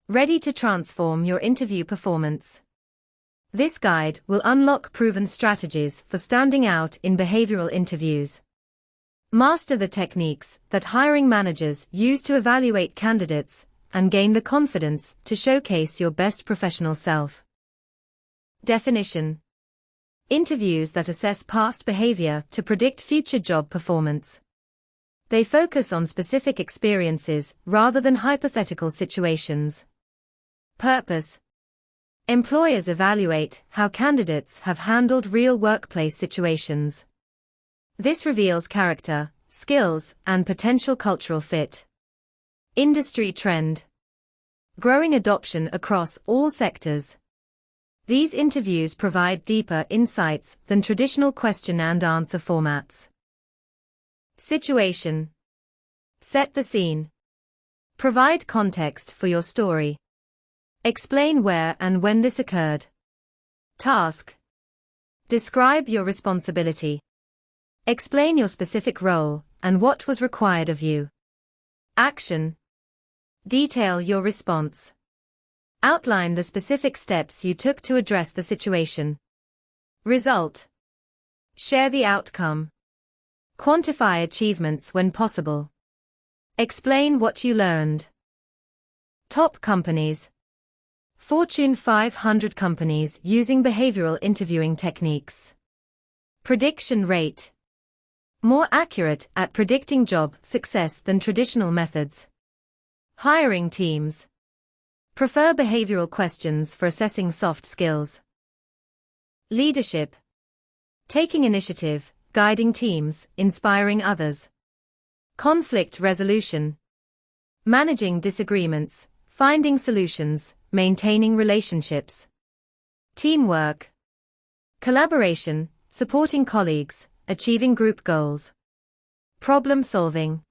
Ready to transform your interview performance. This guide will unlock proven strategies for standing out in behavioral interviews. Master the techniques that hiring managers use to evaluate candidates and gain the confidence to showcase your best professional self. Definition: interviews that assess past behavior to predict future job performance. They focus on specific experiences rather than hypothetical situations. Purpose: employers evaluate how candidates have handled real workplace situations. This reveals character, skills, and potential cultural fit. Industry trend: growing adoption across all sectors. These interviews provide deeper insights than traditional question and answer formats. Situation: set the scene. Provide context for your story. Explain where and when this occurred. Task: describe your responsibility. Explain your specific role and what was required of you. Action: detail your response. Outline the specific steps you took to address the situation. Result: share the outcome. Quantify achievements when possible. Explain what you learned. Top companies. Fortune 500 companies using behavioral interviewing techniques. Prediction rate: more accurate at predicting job success than traditional methods. Hiring teams prefer behavioral questions for assessing soft skills. Leadership: taking initiative, guiding teams, inspiring others. Conflict resolution: managing disagreements, finding solutions, maintaining relationships. Teamwork: collaboration, supporting colleagues, achieving group goals. Problem solving: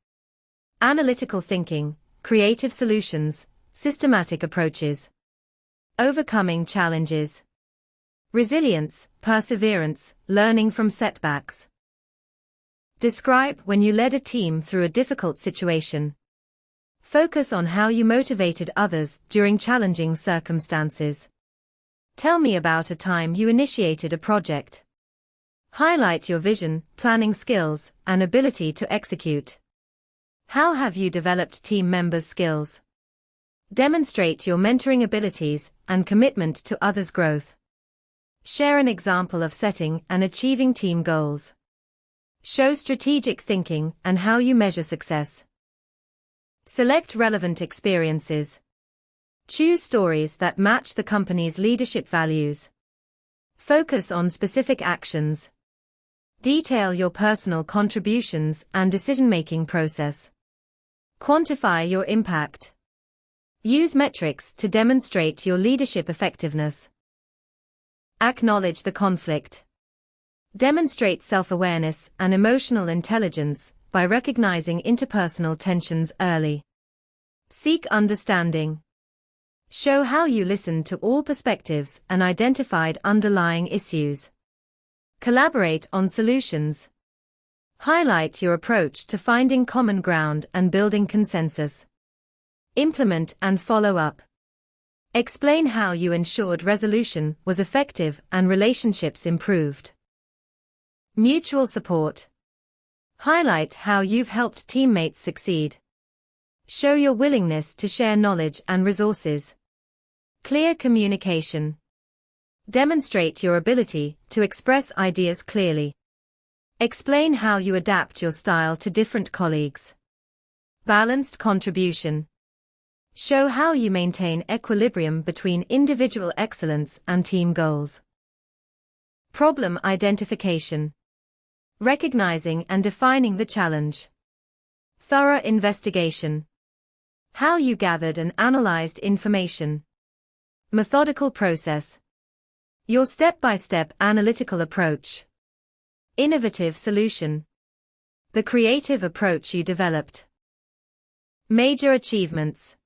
analytical thinking, creative solutions, systematic approaches. Overcoming challenges: resilience, perseverance, learning from setbacks. Describe when you led a team through a difficult situation. Focus on how you motivated others during challenging circumstances. Tell me about a time you initiated a project. Highlight your vision, planning skills, and ability to execute. How have you developed team members' skills? Demonstrate your mentoring abilities and commitment to others' growth. Share an example of setting and achieving team goals. Show strategic thinking and how you measure success. Select relevant experiences. Choose stories that match the company's leadership values. Focus on specific actions. Detail your personal contributions and decision-making process. Quantify your impact. Use metrics to demonstrate your leadership effectiveness. Acknowledge the conflict. Demonstrate self-awareness and emotional intelligence by recognizing interpersonal tensions early. Seek understanding. Show how you listened to all perspectives and identified underlying issues. Collaborate on solutions. Highlight your approach to finding common ground and building consensus. Implement and follow up. Explain how you ensured resolution was effective and relationships improved. Mutual support. Highlight how you've helped teammates succeed. Show your willingness to share knowledge and resources. Clear communication. Demonstrate your ability to express ideas clearly. Explain how you adapt your style to different colleagues. Balanced contribution. Show how you maintain equilibrium between individual excellence and team goals. Problem identification. Recognizing and defining the challenge. Thorough investigation. How you gathered and analyzed information. Methodical process. Your step-by-step analytical approach. Innovative solution. The creative approach you developed. Major achievements.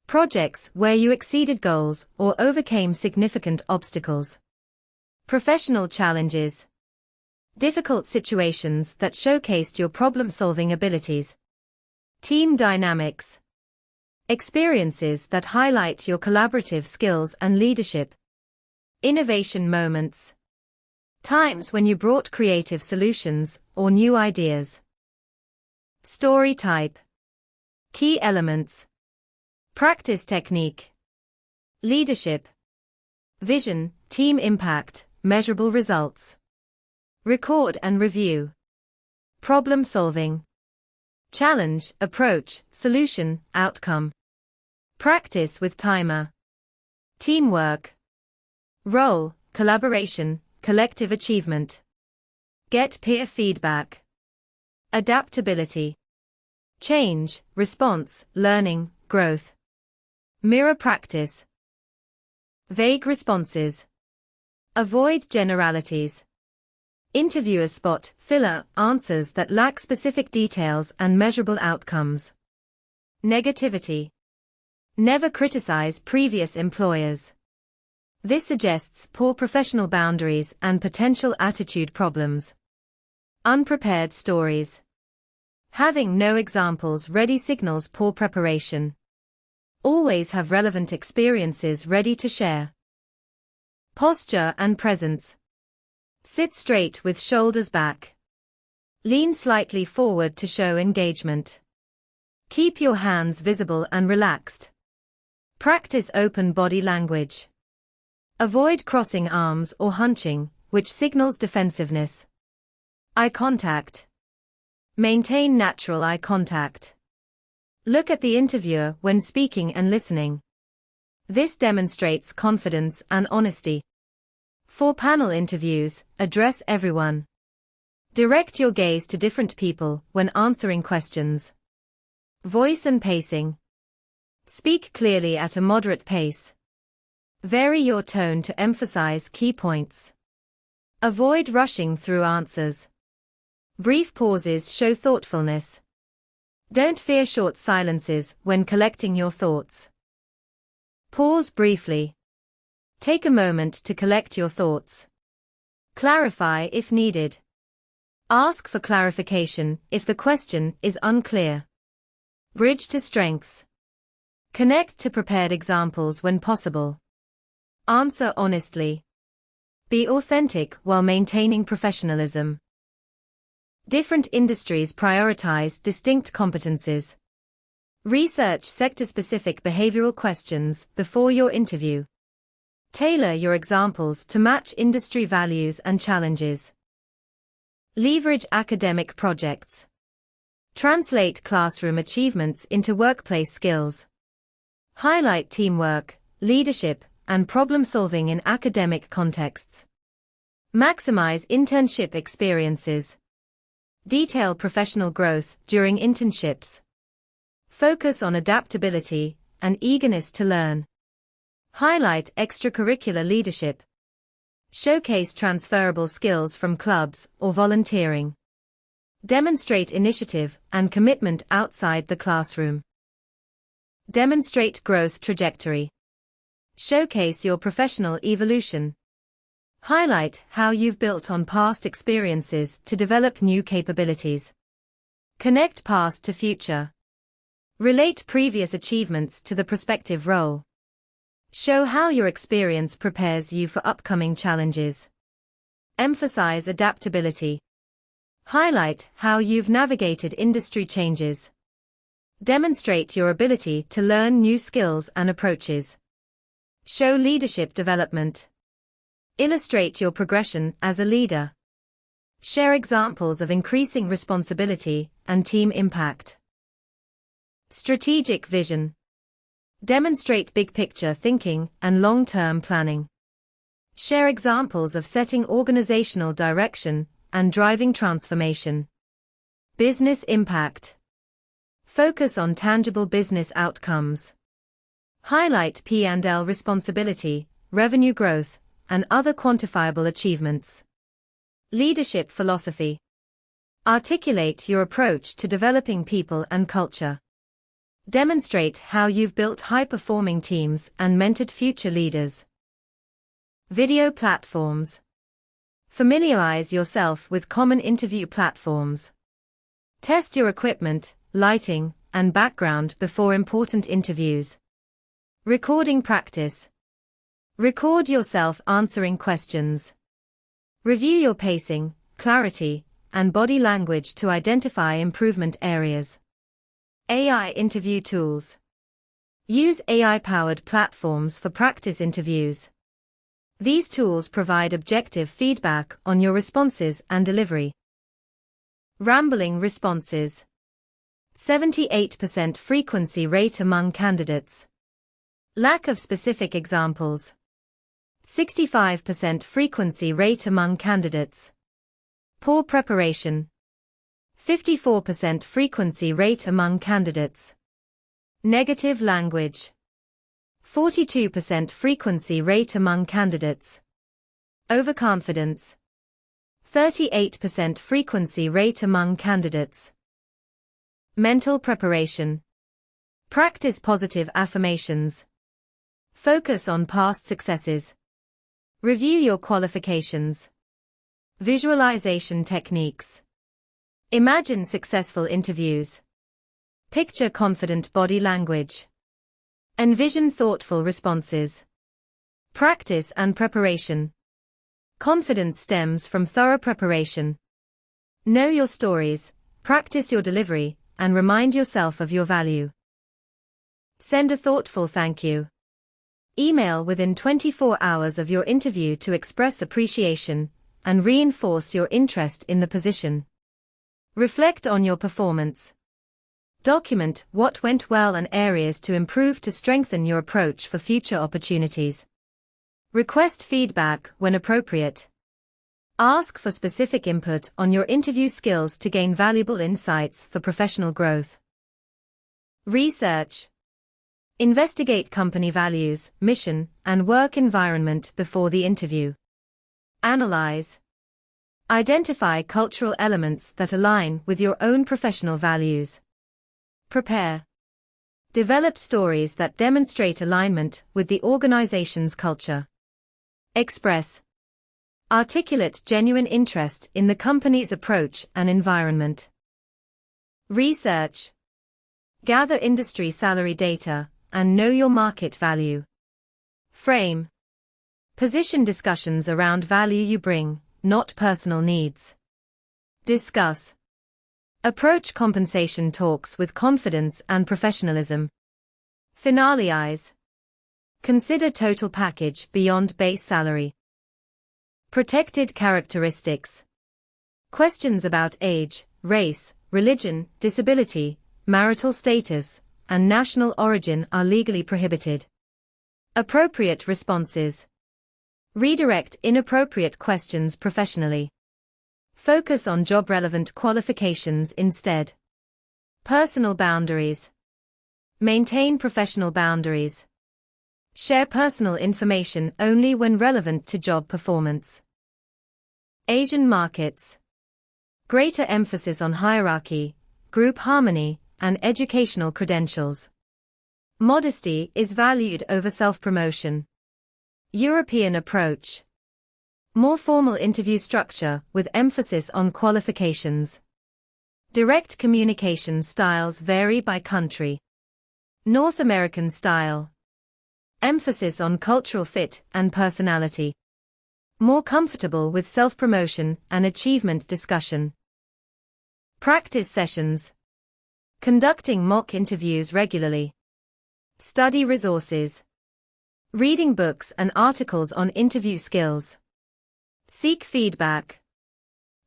Projects where you exceeded goals or overcame significant obstacles. Professional challenges. Difficult situations that showcased your problem-solving abilities. Team dynamics. Experiences that highlight your collaborative skills and leadership. Innovation moments. Times when you brought creative solutions or new ideas. Story type. Key elements. Practice technique. Leadership. Vision, team impact, measurable results. Record and review. Problem solving. Challenge, approach, solution, outcome. Practice with timer. Teamwork. Role, collaboration, collective achievement. Get peer feedback. Adaptability. Change, response, learning, growth. Mirror practice. Vague responses. Avoid generalities. Interviewers spot, filler, answers that lack specific details and measurable outcomes. Negativity. Never criticize previous employers. This suggests poor professional boundaries and potential attitude problems. Unprepared stories. Having no examples ready signals poor preparation. Always have relevant experiences ready to share. Posture and presence. Sit straight with shoulders back. Lean slightly forward to show engagement. Keep your hands visible and relaxed. Practice open body language. Avoid crossing arms or hunching, which signals defensiveness. Eye contact. Maintain natural eye contact. Look at the interviewer when speaking and listening. This demonstrates confidence and honesty. For panel interviews, address everyone. Direct your gaze to different people when answering questions. Voice and pacing. Speak clearly at a moderate pace. Vary your tone to emphasize key points. Avoid rushing through answers. Brief pauses show thoughtfulness. Don't fear short silences when collecting your thoughts. Pause briefly. Take a moment to collect your thoughts. Clarify if needed. Ask for clarification if the question is unclear. Bridge to strengths. Connect to prepared examples when possible. Answer honestly. Be authentic while maintaining professionalism. Different industries prioritize distinct competencies. Research sector-specific behavioral questions before your interview. Tailor your examples to match industry values and challenges. Leverage academic projects. Translate classroom achievements into workplace skills. Highlight teamwork, leadership, and problem-solving in academic contexts. Maximize internship experiences. Detail professional growth during internships. Focus on adaptability and eagerness to learn. Highlight extracurricular leadership. Showcase transferable skills from clubs or volunteering. Demonstrate initiative and commitment outside the classroom. Demonstrate growth trajectory. Showcase your professional evolution. Highlight how you've built on past experiences to develop new capabilities. Connect past to future. Relate previous achievements to the prospective role. Show how your experience prepares you for upcoming challenges. Emphasize adaptability. Highlight how you've navigated industry changes. Demonstrate your ability to learn new skills and approaches. Show leadership development. Illustrate your progression as a leader. Share examples of increasing responsibility and team impact. Strategic vision. Demonstrate big-picture thinking and long-term planning. Share examples of setting organizational direction and driving transformation. Business impact. Focus on tangible business outcomes. Highlight P&L responsibility, revenue growth, and other quantifiable achievements. Leadership philosophy. Articulate your approach to developing people and culture. Demonstrate how you've built high-performing teams and mentored future leaders. Video platforms. Familiarize yourself with common interview platforms. Test your equipment, lighting, and background before important interviews. Recording practice. Record yourself answering questions. Review your pacing, clarity, and body language to identify improvement areas. AI interview tools. Use AI-powered platforms for practice interviews. These tools provide objective feedback on your responses and delivery. Rambling responses. 78% frequency rate among candidates. Lack of specific examples. 65% frequency rate among candidates. Poor preparation. 54% frequency rate among candidates. Negative language. 42% frequency rate among candidates. Overconfidence. 38% frequency rate among candidates. Mental preparation. Practice positive affirmations. Focus on past successes. Review your qualifications. Visualization techniques. Imagine successful interviews. Picture confident body language. Envision thoughtful responses. Practice and preparation. Confidence stems from thorough preparation. Know your stories, practice your delivery, and remind yourself of your value. Send a thoughtful thank you. Email within 24 hours of your interview to express appreciation and reinforce your interest in the position. Reflect on your performance. Document what went well and areas to improve to strengthen your approach for future opportunities. Request feedback when appropriate. Ask for specific input on your interview skills to gain valuable insights for professional growth. Research. Investigate company values, mission, and work environment before the interview. Analyze. Identify cultural elements that align with your own professional values. Prepare. Develop stories that demonstrate alignment with the organization's culture. Express. Articulate genuine interest in the company's approach and environment. Research. Gather industry salary data and know your market value. Frame. Position discussions around value you bring, not personal needs. Discuss. Approach compensation talks with confidence and professionalism. Finalize. Consider total package beyond base salary. Protected characteristics. Questions about age, race, religion, disability, marital status, and national origin are legally prohibited. Appropriate responses. Redirect inappropriate questions professionally. Focus on job-relevant qualifications instead. Personal boundaries. Maintain professional boundaries. Share personal information only when relevant to job performance. Asian markets. Greater emphasis on hierarchy, group harmony, and educational credentials. Modesty is valued over self-promotion. European approach. More formal interview structure with emphasis on qualifications. Direct communication styles vary by country. North American style. Emphasis on cultural fit and personality. More comfortable with self-promotion and achievement discussion. Practice sessions. Conducting mock interviews regularly. Study resources. Reading books and articles on interview skills. Seek feedback.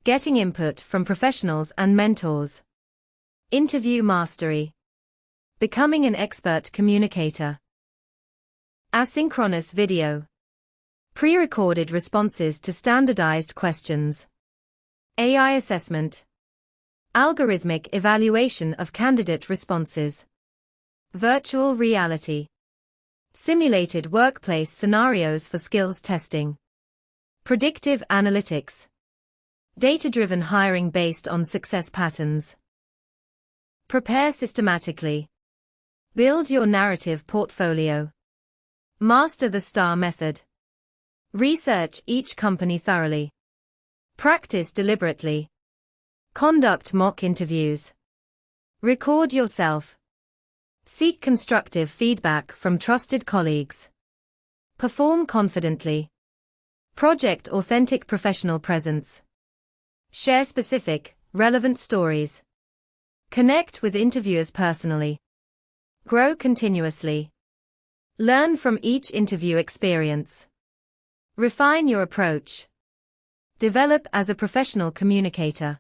Getting input from professionals and mentors. Interview mastery. Becoming an expert communicator. Asynchronous video. Pre-recorded responses to standardized questions. AI assessment. Algorithmic evaluation of candidate responses. Virtual reality. Simulated workplace scenarios for skills testing. Predictive analytics. Data-driven hiring based on success patterns. Prepare systematically. Build your narrative portfolio. Master the STAR method. Research each company thoroughly. Practice deliberately. Conduct mock interviews. Record yourself. Seek constructive feedback from trusted colleagues. Perform confidently. Project authentic professional presence. Share specific, relevant stories. Connect with interviewers personally. Grow continuously. Learn from each interview experience. Refine your approach. Develop as a professional communicator.